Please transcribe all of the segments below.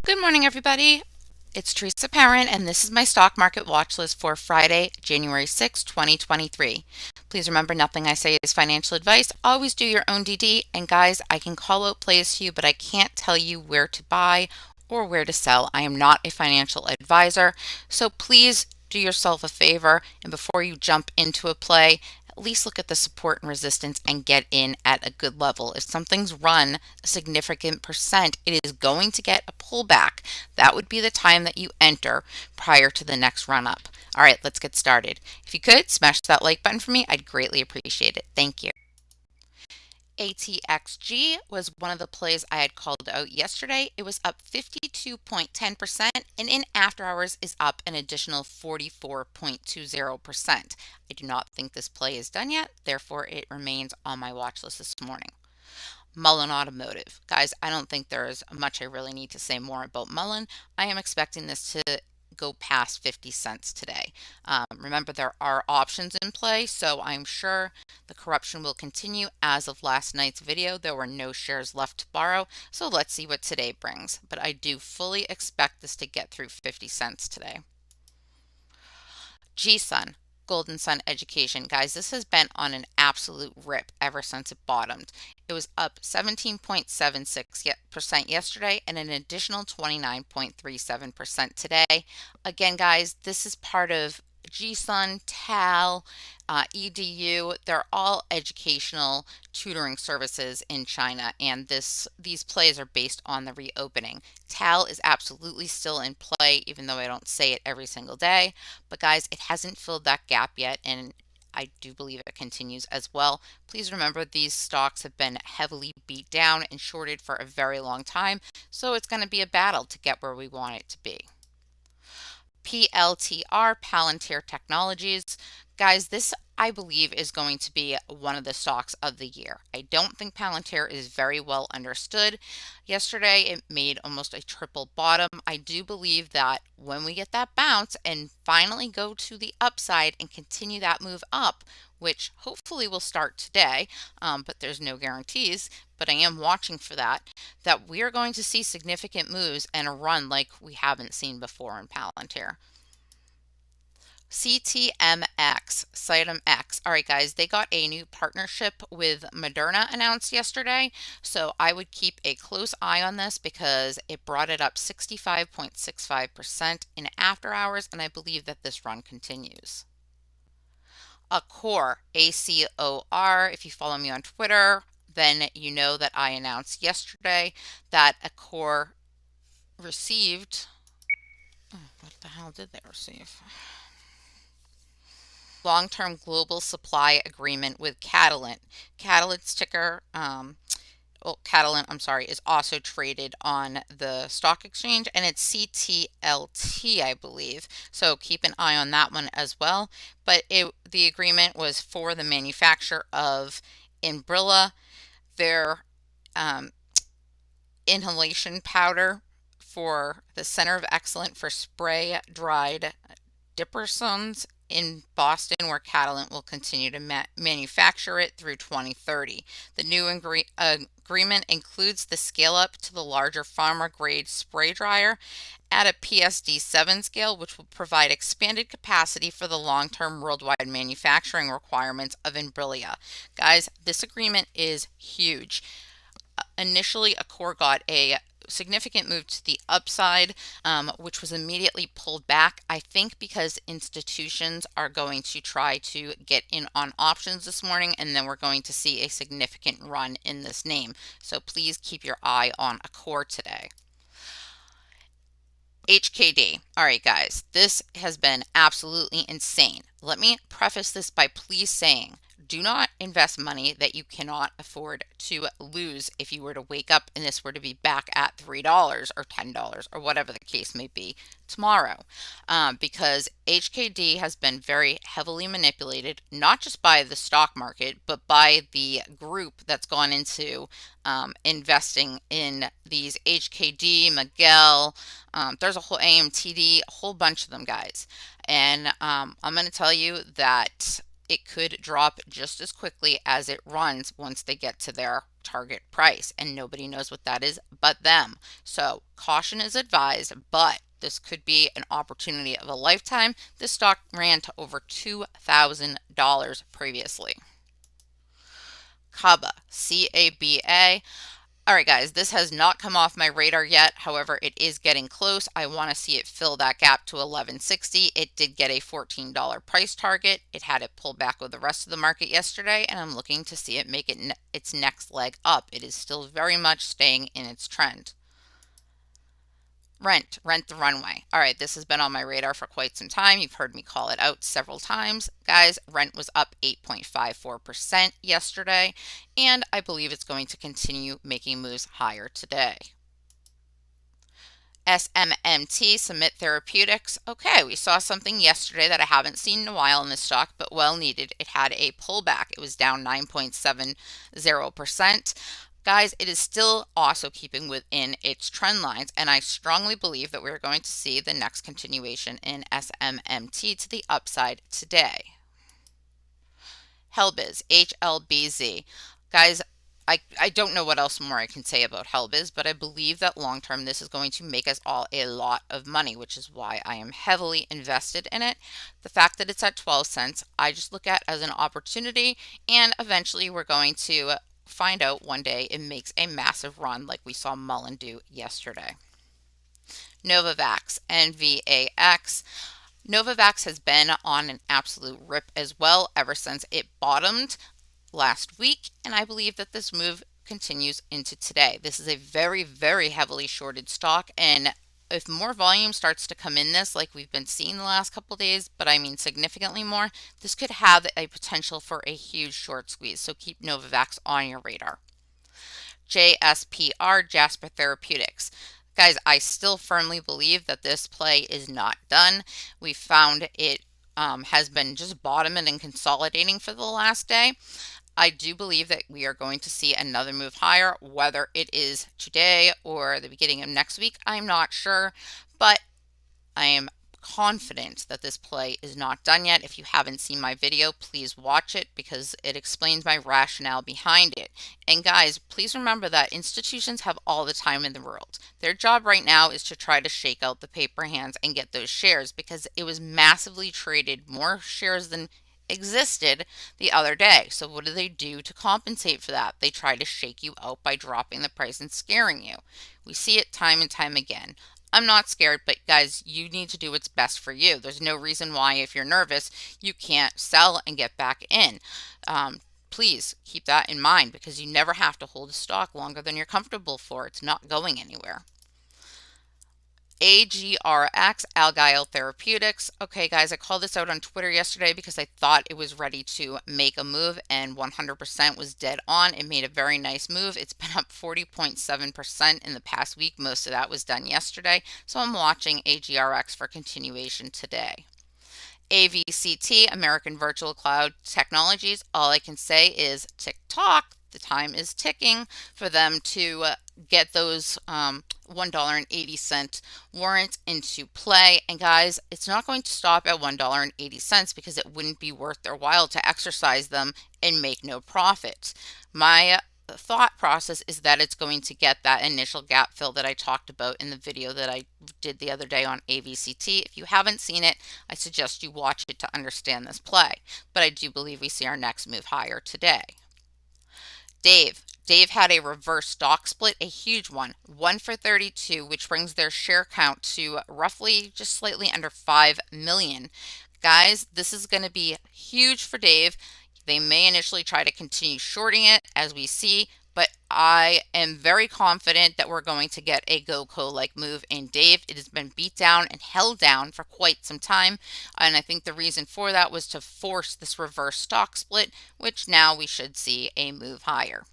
Good morning, everybody. It's Teresa Parent, and this is my stock market watch list for Friday, January 6, 2023. Please remember, nothing I say is financial advice. Always do your own DD. And guys, I can call out plays to you, but I can't tell you where to buy or where to sell. I am not a financial advisor. So please do yourself a favor, and before you jump into a play, at least look at the support and resistance and get in at a good level. If something's run a significant percent, it is going to get a pullback. That would be the time that you enter prior to the next run up. All right, let's get started. If you could smash that like button for me, I'd greatly appreciate it. Thank you. ATXG was one of the plays I had called out yesterday. It was up 52.10% and in after hours is up an additional 44.20%. I do not think this play is done yet, therefore it remains on my watch list this morning. Mullen Automotive. Guys, I don't think there is much I really need to say more about Mullen. I am expecting this to go past 50 cents today. Remember, there are options in play, so I'm sure the corruption will continue. As of last night's video, there were no shares left to borrow, so let's see what today brings. But I do fully expect this to get through 50 cents today. G-Sun. Golden Sun Education. Guys, this has been on an absolute rip ever since it bottomed. It was up 17.76% yesterday and an additional 29.37% today. Again, guys, this is part of G-Sun, TAL, EDU. They're all educational tutoring services in China, and these plays are based on the reopening. TAL is absolutely still in play, even though I don't say it every single day. But guys, it hasn't filled that gap yet, and I do believe it continues as well. Please remember, these stocks have been heavily beat down and shorted for a very long time, so it's going to be a battle to get where we want it to be. PLTR, Palantir Technologies. Guys, this I believe is going to be one of the stocks of the year. I don't think Palantir is very well understood. Yesterday, it made almost a triple bottom. I do believe that when we get that bounce and finally go to the upside and continue that move up, which hopefully will start today, but there's no guarantees, but I am watching for that we are going to see significant moves and a run like we haven't seen before in Palantir. CTMX, Cytum X. All right, guys, they got a new partnership with Moderna announced yesterday. So I would keep a close eye on this because it brought it up 65.65% in after hours, and I believe that this run continues. Accor, ACOR. If you follow me on Twitter, then you know that I announced yesterday that Accor received, what the hell did they receive? Long-term global supply agreement with Catalent. Catalent's ticker, Catalent, I'm sorry, is also traded on the stock exchange, and it's CTLT, I believe. So keep an eye on that one as well. But the agreement was for the manufacture of Inbrilla, their inhalation powder for the Center of Excellence for Spray Dried Diprosons in Boston, where Catalent will continue to manufacture it through 2030. The new agreement includes the scale up to the larger pharma grade spray dryer at a PSD 7 scale, which will provide expanded capacity for the long-term worldwide manufacturing requirements of Inbrilla. Guys, this agreement is huge. Initially, Accor got a significant move to the upside, which was immediately pulled back, I think because institutions are going to try to get in on options this morning, and then we're going to see a significant run in this name. So please keep your eye on Accor today. HKD. All right, guys, this has been absolutely insane. Let me preface this by please saying, do not invest money that you cannot afford to lose if you were to wake up and this were to be back at $3 or $10 or whatever the case may be tomorrow, because HKD has been very heavily manipulated, not just by the stock market, but by the group that's gone into investing in these HKD, Miguel, there's a whole AMTD, a whole bunch of them, guys. And I'm going to tell you that it could drop just as quickly as it runs once they get to their target price, and nobody knows what that is but them. So caution is advised, but this could be an opportunity of a lifetime. This stock ran to over $2,000 previously. CABA, CABA. All right, guys, this has not come off my radar yet. However, it is getting close. I want to see it fill that gap to 11.60. It did get a $14 price target. It had it pull back with the rest of the market yesterday, and I'm looking to see it make it its next leg up. It is still very much staying in its trend. Rent the runway. All right, this has been on my radar for quite some time. You've heard me call it out several times. Guys, rent was up 8.54% yesterday, and I believe it's going to continue making moves higher today. SMMT, Summit Therapeutics. Okay, we saw something yesterday that I haven't seen in a while in this stock, but well needed. It had a pullback. It was down 9.70%. Guys, it is still also keeping within its trend lines, and I strongly believe that we're going to see the next continuation in SMMT to the upside today. Helbiz, HLBZ. Guys, I don't know what else more I can say about Helbiz, but I believe that long term this is going to make us all a lot of money, which is why I am heavily invested in it. The fact that it's at 12 cents, I just look at as an opportunity, and eventually we're going to find out one day it makes a massive run like we saw Mullen do yesterday. Novavax, NVAX. Novavax has been on an absolute rip as well ever since it bottomed last week, and I believe that this move continues into today. This is a very, very heavily shorted stock, and if more volume starts to come in this like we've been seeing the last couple days, but I mean significantly more, this could have a potential for a huge short squeeze. So keep Novavax on your radar. JSPR, Jasper Therapeutics. Guys, I still firmly believe that this play is not done. We found it has been just bottoming and consolidating for the last day. I do believe that we are going to see another move higher, whether it is today or the beginning of next week. I'm not sure, but I am confident that this play is not done yet. If you haven't seen my video, please watch it because it explains my rationale behind it. And guys, please remember that institutions have all the time in the world. Their job right now is to try to shake out the paper hands and get those shares because it was massively traded, more shares than existed the other day. So what do they do to compensate for that? They try to shake you out by dropping the price and scaring you. We see it time and time again. I'm not scared, but guys, you need to do what's best for you. There's no reason why, if you're nervous, you can't sell and get back in. Please keep that in mind because you never have to hold a stock longer than you're comfortable for. It's not going anywhere. AGRX, Algile Therapeutics. Okay, guys, I called this out on Twitter yesterday because I thought it was ready to make a move, and 100% was dead on. It made a very nice move. It's been up 40.7% in the past week. Most of that was done yesterday, so I'm watching AGRX for continuation today. AVCT, American Virtual Cloud Technologies. All I can say is tick-tock. The time is ticking for them to get those $1.80 warrants into play. And guys, it's not going to stop at $1.80 because it wouldn't be worth their while to exercise them and make no profits. My thought process is that it's going to get that initial gap fill that I talked about in the video that I did the other day on AVCT. If you haven't seen it, I suggest you watch it to understand this play. But I do believe we see our next move higher today. Dave had a reverse stock split, a huge one, 1 for 32, which brings their share count to roughly just slightly under 5 million. Guys, this is going to be huge for Dave. They may initially try to continue shorting it as we see, but I am very confident that we're going to get a GoCo-like move in Dave. It has been beat down and held down for quite some time, and I think the reason for that was to force this reverse stock split, which now we should see a move higher.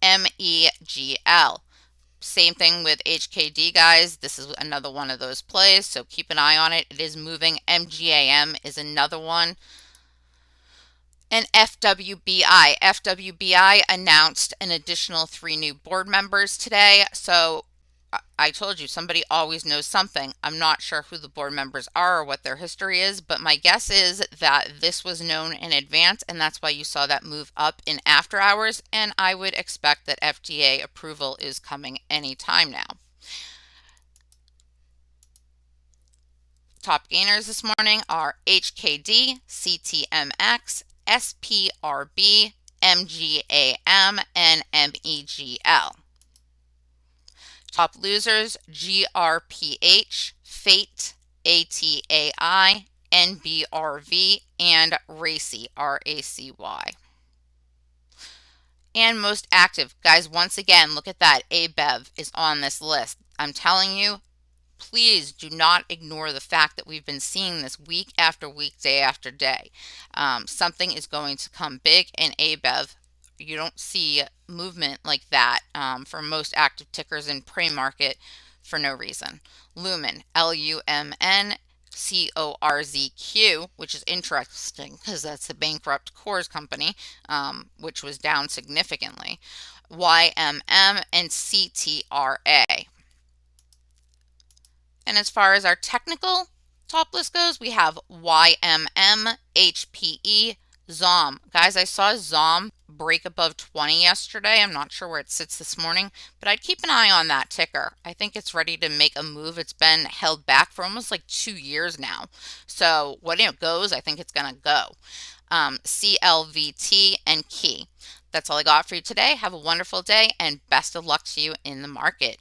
MEGL. Same thing with HKD, guys. This is another one of those plays, so keep an eye on it. It is moving. MGAM is another one. And FWBI. FWBI announced an additional 3 new board members today. So I told you somebody always knows something. I'm not sure who the board members are or what their history is, but my guess is that this was known in advance, and that's why you saw that move up in after hours. And I would expect that FDA approval is coming anytime now. Top gainers this morning are HKD, CTMX, SPRB, MGAM, and MEGL. Top losers, GRPH, Fate, ATAI, NBRV, and RACY, RACY. And most active, guys, once again, look at that. ABEV is on this list. I'm telling you, please do not ignore the fact that we've been seeing this week after week, day after day. Something is going to come big in ABEV. You don't see movement like that for most active tickers in pre-market for no reason. Lumen, LUMN, CORZQ, which is interesting because that's the bankrupt Coors company, which was down significantly. YMM and CTRA. And as far as our technical top list goes, we have YMM, HPE, ZOM. Guys, I saw ZOM break above 20 yesterday. I'm not sure where it sits this morning, but I'd keep an eye on that ticker. I think it's ready to make a move. It's been held back for almost like 2 years now. So when it goes, I think it's going to go. CLVT and Key. That's all I got for you today. Have a wonderful day and best of luck to you in the market.